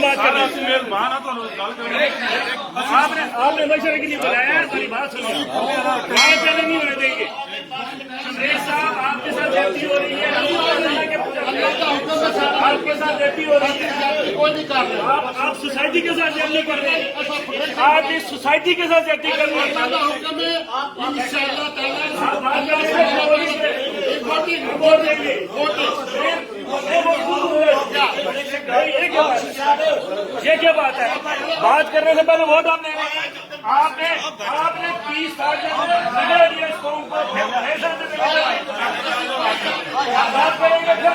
بات کر رہے ہیں آپ نے مشورے کے لیے بلایا ہے، ہماری بات سنیں، بات کرنے نہیں ہونے دیں گے۔ شریف صاحب آپ کے ساتھ زیادتی ہو رہی ہے، آپ کے ساتھ زیادتی ہو رہی ہے، آپ سوسائٹی کے ساتھ زیادتی کر رہے ہیں، آپ اس سوسائٹی کے ساتھ زیادتی کر رہے ہیں۔ یہ کیا بات ہے؟ بات کرنے سے پہلے ووٹ ہم دینے ہیں۔ آپ نے 30 سال اس قوم کو بات کریں گے پھر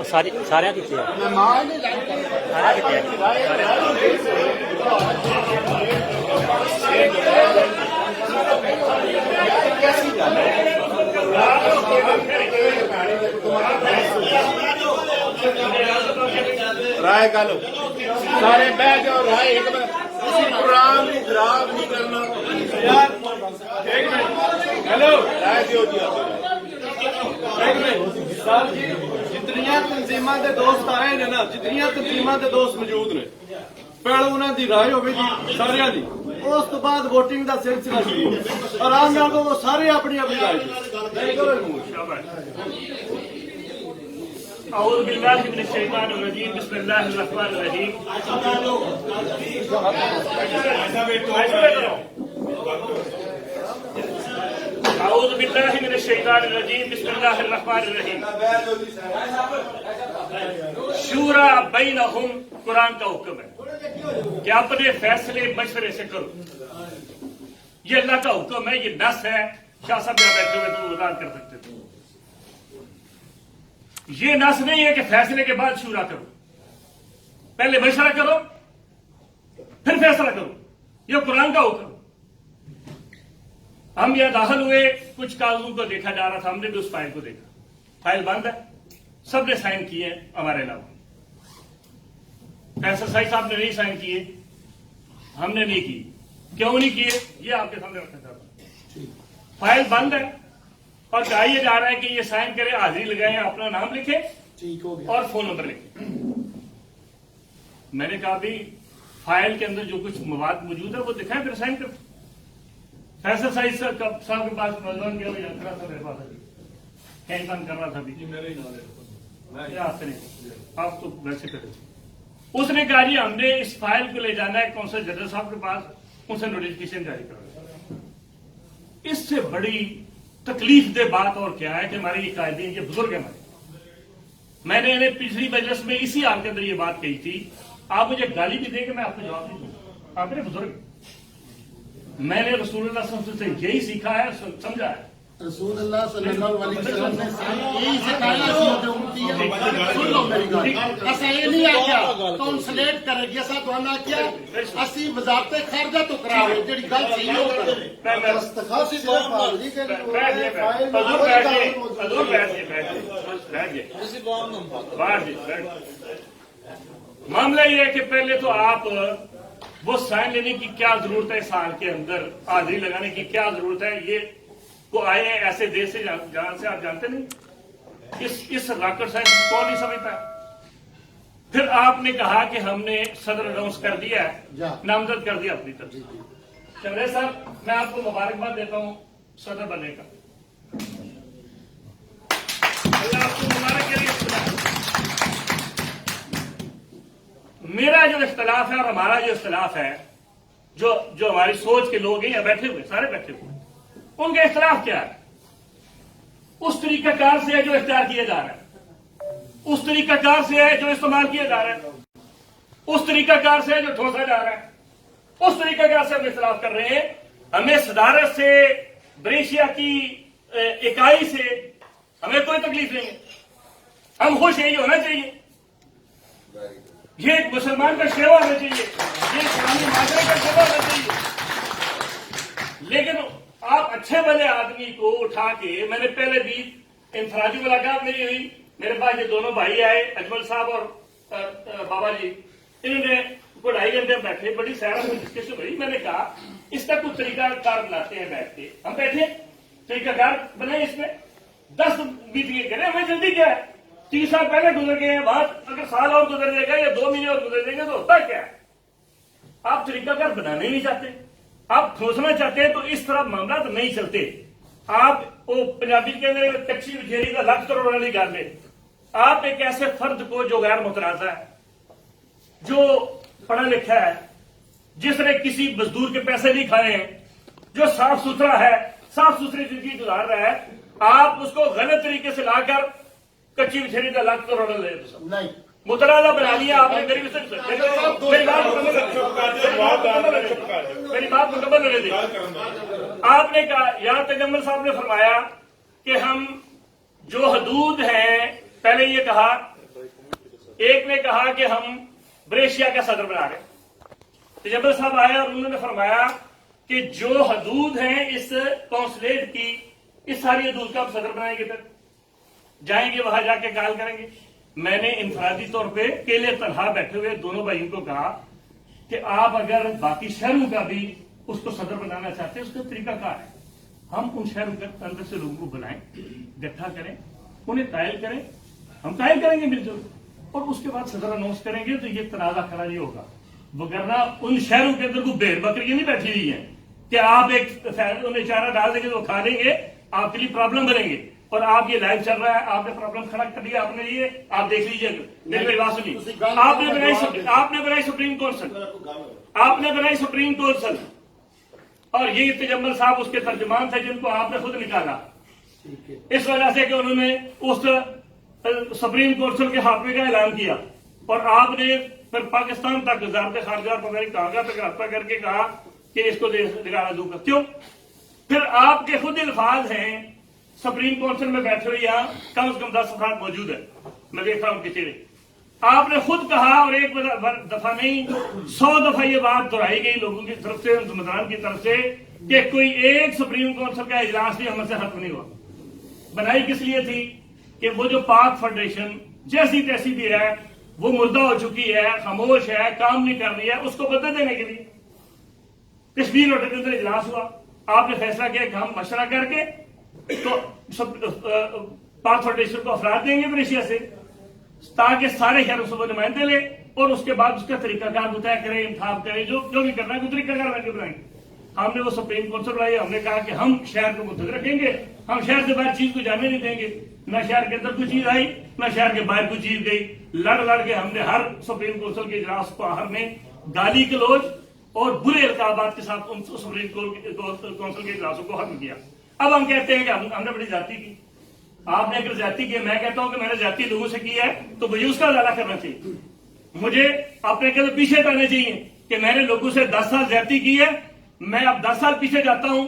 سارے کتنے رائے گالو سارے بہ جاؤ رائے ایک پروگرام خراب نہیں کرنا ہیلو رائے دیو جتنیاں تنظیماں دے دوست آئے نے نا جتنیاں تنظیماں دے دوست موجود نے پہلے انہوں دی رائے ہوگی جی سارے دی اس تو بعد ووٹنگ دا سلسلہ شروع آرام نال کو وہ سارے اپنی اپنی رائے دیں اعوذ باللہ من الشیطان الرجیم بسم اللہ الرحمن الرحیم اعوذ باللہ من الشیطان الرجیم بسم اللہ الرحمن الرحیم شورا بینہم قرآن کا حکم ہے کہ اپنے فیصلے مشورے سے کرو، یہ اللہ کا حکم ہے، یہ نص ہے۔ شاہ صاحب یہاں بیٹھے ہوئے تو اعلان کر سکتے تھے، یہ نص نہیں ہے کہ فیصلے کے بعد شورا کرو، پہلے مشورہ کرو پھر فیصلہ کرو، یہ قرآن کا حکم۔ ہم یہاں داخل ہوئے، کچھ کاغذوں کو دیکھا جا رہا تھا، ہم نے بھی اس فائل کو دیکھا، فائل بند ہے، سب نے سائن کیے ہیں ہمارے علاوہ، فیصل سائی صاحب نے نہیں سائن کیے، ہم نے نہیں کی، کیوں نہیں کیے یہ آپ کے سامنے رکھنا چاہتا ہوں۔ فائل بند ہے اور کہا یہ جا رہا ہے کہ یہ سائن کرے، حاضری لگائیں، اپنا نام لکھے اور فون نمبر لکھے۔ میں نے کہا بھی فائل کے اندر جو کچھ مواد موجود ہے وہ دکھائیں پھر سائن کر۔ فیصل سائی صاحب کے پاس مضمون کیا میرے پاس کہیں کام کر رہا تھا آپ تو ویسے کرے، اس نے کہا جی ہم نے اس فائل کو لے جانا ہے کونسل جنرل صاحب کے پاس، ان سے نوٹیفکیشن جاری کرنا۔ اس سے بڑی تکلیف دہ بات اور کیا ہے کہ ہمارے یہ قائدین، یہ بزرگ ہیں ہمارے، میں نے انہیں پچھلی مجلس میں اسی حال کے اندر یہ بات کہی تھی، آپ مجھے گالی بھی دیں کہ میں آپ کو جواب نہیں دوں، آپ میرے بزرگ، میں نے رسول اللہ صلی اللہ علیہ وسلم سے یہی سیکھا ہے، سمجھا ہے رسول اللہ صلی اللہ علیہ وسلم نے یہی سکھایا سی امتی ہے. سن لو میری گل, اسا یہ نہیں آخیا کونسلیٹ کرے گی, اسا تو نہ کیا اسی وزارت خارجہ تو کرا رہے جڑی گل صحیح ہو کرے استخاصی صرف حاضری کے معاملہ یہ ہے کہ پہلے تو آپ وہ سائن لینے کی کیا ضرورت ہے, سال کے اندر حاضری لگانے کی کیا ضرورت ہے, یہ کو آئے ہیں ایسے دیش سے جہاں سے آپ جانتے نہیں, اس راکٹ سائنس کون نہیں سمجھتا. پھر آپ نے کہا کہ ہم نے صدر اناؤنس کر دیا ہے, نامزد کر دیا اپنی طرف سے. چندرے صاحب میں آپ کو مبارکباد دیتا ہوں صدر بننے کا, اللہ آپ کو مبارک کے لیے. میرا جو اختلاف ہے اور ہمارا جو اختلاف ہے, جو ہماری سوچ کے لوگ ہیں یا بیٹھے ہوئے سارے بیٹھے ہوئے, ان کا اختلاف کیا ہے؟ اس طریقہ کار سے ہے جو اختیار کیا جا رہا ہے, اس طریقہ کار سے ہے جو استعمال کیا جا رہا ہے, اس طریقہ کار سے ہے جو ٹھوسا جا رہا ہے, اس طریقہ کار سے ہم اختلاف کر رہے ہیں. ہمیں صدارت سے, بریشیا کی اکائی سے ہمیں کوئی تکلیف نہیں ہے, ہم خوش ہیں, یہ ہونا چاہیے, یہ ایک مسلمان کا شیوا ہونا چاہیے, یہ اسلامی معاشرے کا شیوا ہونا چاہیے. لیکن آپ اچھے بھلے آدمی کو اٹھا کے, میں نے پہلے بھی انفرادی ملاقات میری ہوئی, میرے پاس یہ دونوں بھائی آئے, اجمل صاحب اور بابا جی, انہوں نے کوئی 2.5 گھنٹے بیٹھے, بڑی سیرا میں ڈسکشن ہوئی. میں نے کہا اس کا کچھ طریقہ کار بناتے ہیں, بیٹھ کے ہم بیٹھے طریقہ کار بنائے, اس میں 10 میٹنگیں کریں, ہمیں جلدی کیا ہے, 3 سال پہلے گزر گئے ہیں, بات اگر سال اور گزر جائے گا یا 2 مہینے اور گزر جائیں گے تو ہوتا کیا ہے. آپ طریقہ کار بنانے نہیں چاہتے, آپ ٹھوسنا چاہتے ہیں, تو اس طرح معاملات نہیں چلتے. آپ وہ پنجابی کے اندر کچی بچھیری کا 1 لاکھ کروڑ والی گل ہے. آپ ایک ایسے فرد کو جو غیر متنازع ہے, جو پڑھا لکھا ہے, جس نے کسی مزدور کے پیسے نہیں کھائے ہیں, جو صاف ستھرا ہے, صاف ستھری زندگی گزار رہا ہے, آپ اس کو غلط طریقے سے لا کر کچی بچھیری کا 1 لاکھ کروڑ لے نہیں متنازع بنا لیا آپ نے. میری بات مکمل ہونے دی. آپ نے کہا, یا تجمل صاحب نے فرمایا کہ ہم جو حدود ہیں, پہلے یہ کہا, ایک نے کہا کہ ہم بریشیا کا صدر بنا رہے, تجمل صاحب آئے اور انہوں نے فرمایا کہ جو حدود ہیں اس کونسلیٹ کی, اس ساری حدود کا ہم صدر بنائیں گے, پھر جائیں گے وہاں جا کے کال کریں گے. میں نے انفرادی طور پہ اکیلے تنہا بیٹھے ہوئے دونوں بھائیوں کو کہا کہ آپ اگر باقی شہروں کا بھی اس کو صدر بنانا چاہتے ہیں, اس کا طریقہ کار ہے, ہم ان شہروں کے اندر سے لوگوں کو بلائیں, اکٹھا کریں, انہیں قائل کریں, ہم قائل کریں گے مل جل, اور اس کے بعد صدر اناؤنس کریں گے, تو یہ تنازع کھڑا نہیں ہوگا. وگرنہ ان شہروں کے اندر کوئی بھیڑ بکریاں نہیں بیٹھی ہوئی ہیں کہ آپ ایک انہیں چارہ ڈال دیں گے تو وہ کھا لیں گے, آپ کے لیے پرابلم بنیں گے. اور آپ یہ لائیو چل رہا ہے, آپ نے پرابلم کھڑا کر دیا, آپ نے یہ آپ دیکھ لیجیے. میری بات سنیے, آپ نے بنائی سپریم کونسل, آپ نے بنائی سپریم کونسل, اور یہ تجمل صاحب اس کے ترجمان تھے جن کو آپ نے خود نکالا, اس وجہ سے کہ انہوں نے اس سپریم کونسل کے خاتمے کا اعلان کیا, اور آپ نے پھر پاکستان تک وزارت خارجہ اور پتہ نہیں کہاں تک رابطہ کر کے کہا کہ اس کو نکالا دوں گا. کیوں؟ پھر آپ کے خود الفاظ ہیں, سپریم کونسل میں بیٹھے ہوئے یہاں کم از کم 10 افراد موجود ہیں, میں دیکھ رہا ہوں کہ چہرے, آپ نے خود کہا, اور ایک دفعہ نہیں 100 دفعہ یہ بات دہرائی گئی لوگوں کی طرف سے, حکمران کی طرف سے, کہ کوئی ایک سپریم کونسل کا اجلاس بھی ہم سے ختم نہیں ہوا. بنائی کس لیے تھی کہ وہ جو پاک فیڈریشن جیسی تیسی بھی ہے, وہ مردہ ہو چکی ہے, خاموش ہے, کام نہیں کر رہی ہے, اس کو بدل دینے کے لیے کشمیر ہوٹل کے اندر اجلاس ہوا. آپ نے فیصلہ کیا کہ ہم مشورہ کر کے تو پاک فیڈریشن کو افراد دیں گے بریشیا سے, تاکہ سارے شہروں سے وہ نمائندے لیں, اور اس کے بعد اس کا طریقہ کار طے کریں, انتخاب کریں, جو بھی کرنا ہے وہ طریقہ کار کے بنائیں گے. ہم نے وہ سپریم کونسل بنائی, ہم نے کہا کہ ہم شہر کو متحد رکھیں گے, ہم شہر سے باہر چیز کو جانے نہیں دیں گے, نہ شہر کے اندر کوئی چیز آئی نہ شہر کے باہر کوئی چیز گئی. لڑ کے ہم نے ہر سپریم کونسل کے اجلاس کو آخر میں گالی گلوچ اور برے القابات کے ساتھ ان سپریم کونسل کے اجلاسوں کو ختم کیا. اب ہم کہتے ہیں کہ ہم نے بڑی زیادتی کی, آپ نے اگر زیادتی کی, میں کہتا ہوں کہ میں نے زیادتی لوگوں سے کی ہے تو مجھے اس کا ازالہ کرنا چاہیے. مجھے اپنے قدم پیچھے کرنے چاہیے کہ میں نے لوگوں سے 10 سال زیادتی کی ہے, میں اب 10 سال پیچھے جاتا ہوں,